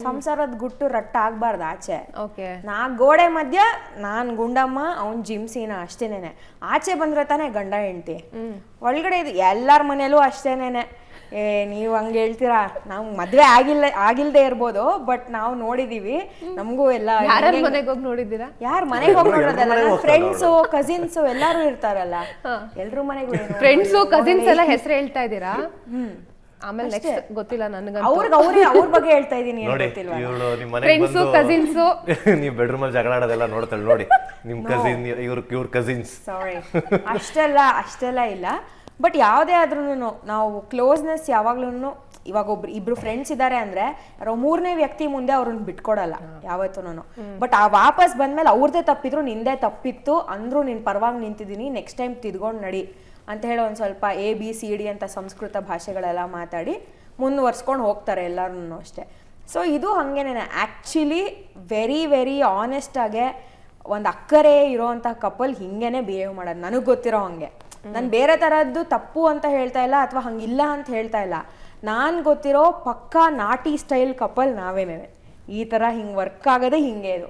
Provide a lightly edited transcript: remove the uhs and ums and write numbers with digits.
ಸಂಸಾರದ ಗುಟ್ಟು ರಟ್ಟ ಆಗ್ಬಾರ್ದು ಆಚೆ. ಓಕೆ. ನಾ ಗೋಡೆ ಮಧ್ಯ ನಾನ್ ಗುಂಡಮ್ಮ ಅವ್ನ್ ಜಿಮ್ಸಿನ ಅಷ್ಟೇನೇನೆ. ಆಚೆ ಬಂದ್ರೆ ತಾನೇ ಗಂಡ ಹೆಂಡತಿ. ಒಳಗಡೆ ಇದು ಎಲ್ಲಾರ ಮನೇಲೂ ಅಷ್ಟೇನೇನೆ. ನೀವ್ ಹಂಗ ಹೇಳ್ತೀರಾ, ನಾವ್ ಮದ್ವೆ ಆಗಿಲ್ದೇ ಇರ್ಬೋದು, ಬಟ್ ನಾವು ನೋಡಿದೀವಿ. ನಮಗೂ ಎಲ್ಲ ಯಾರ ಮನೆಗೆ ಹೋಗಿ ನೋಡಿದ್ದೀರಾ? ಯಾರ್ ಮನೆಗೆ ಹೋಗಿ ನೋಡೋದಲ್ಲ, ಫ್ರೆಂಡ್ಸು ಕಸಿನ್ಸು ಎಲ್ಲಾರು ಇರ್ತಾರಲ್ಲ, ಎಲ್ರು ಮನೆಗೂ ಫ್ರೆಂಡ್ಸು ಕಸಿನ್ಸ್ ಎಲ್ಲ ಹೆಸರು ಹೇಳ್ತಾ ಇದ್ದೀರಾ? ಆಮೇಲೆ ನೆಕ್ಸ್ಟ್ ಗೊತ್ತಿಲ್ಲ ನನಗೆ. ಅವ್ರ ಬಗ್ಗೆ ಹೇಳ್ತಾ ಇದೀನಿ. ಫ್ರೆಂಡ್ಸು ಕಸಿನ್ಸು ನೀವು ಬೆಡ್ರೂಮ್ ಅಲ್ಲಿ ಜಗಳ ಆಡೋದೆಲ್ಲ ನೋಡ್ತಾಳೆ ನೋಡಿ, ನಿಮ್ ಕಸಿನ್ ಇವ್ರ ಕಸಿನ್ಸ್. ಸಾರಿ, ಅಷ್ಟೆಲ್ಲ ಇಲ್ಲ. ಬಟ್ ಯಾವುದೇ ಆದ್ರೂ ನಾವು ಕ್ಲೋಸ್ನೆಸ್ ಯಾವಾಗ್ಲೂ, ಇವಾಗ ಇಬ್ರು ಫ್ರೆಂಡ್ಸ್ ಇದ್ದಾರೆ ಅಂದ್ರೆ ಯಾರೋ ಮೂರನೇ ವ್ಯಕ್ತಿ ಮುಂದೆ ಅವ್ರನ್ನ ಬಿಟ್ಕೊಡಲ್ಲ ಯಾವತ್ತೂ. ಬಟ್ ಆ ವಾಪಸ್ ಬಂದ್ಮೇಲೆ ಅವ್ರದೇ ತಪ್ಪಿದ್ರು ನಿಂದೇ ತಪ್ಪಿತ್ತು ಅಂದ್ರೂ ನಿನ್ ಪರವಾಗಿ ನಿಂತಿದ್ದೀನಿ, ನೆಕ್ಸ್ಟ್ ಟೈಮ್ ತಿದ್ಕೊಂಡು ನಡಿ ಅಂತ ಹೇಳಿ ಒಂದ್ ಸ್ವಲ್ಪ ABCD ಅಂತ ಸಂಸ್ಕೃತ ಭಾಷೆಗಳೆಲ್ಲ ಮಾತಾಡಿ ಮುಂದುವರ್ಸ್ಕೊಂಡು ಹೋಗ್ತಾರೆ ಎಲ್ಲರೂ ಅಷ್ಟೇ. ಸೊ ಇದು ಹಂಗೇನೆ ಆಕ್ಚುಲಿ ವೆರಿ ವೆರಿ ಆನೆಸ್ಟ್ ಆಗಿ ಒಂದು ಅಕ್ಕರೆ ಇರೋಂಥ ಕಪಲ್ ಹಿಂಗೇನೆ ಬಿಹೇವ್ ಮಾಡೋದು ನನಗೆ ಗೊತ್ತಿರೋ ಹಂಗೆ. ನಾನು ಬೇರೆ ಥರದ್ದು ತಪ್ಪು ಅಂತ ಹೇಳ್ತಾ ಇಲ್ಲ ಅಥವಾ ಹಂಗಿಲ್ಲ ಅಂತ ಹೇಳ್ತಾ ಇಲ್ಲ. ನಾನು ಗೊತ್ತಿರೋ ಪಕ್ಕಾ ನಾಟಿ ಸ್ಟೈಲ್ ಕಪಲ್ ನಾವೇನೇ. ಈ ಥರ ಹಿಂಗೆ ವರ್ಕ್ ಆಗೋದೇ ಹಿಂಗೆ ಇದು.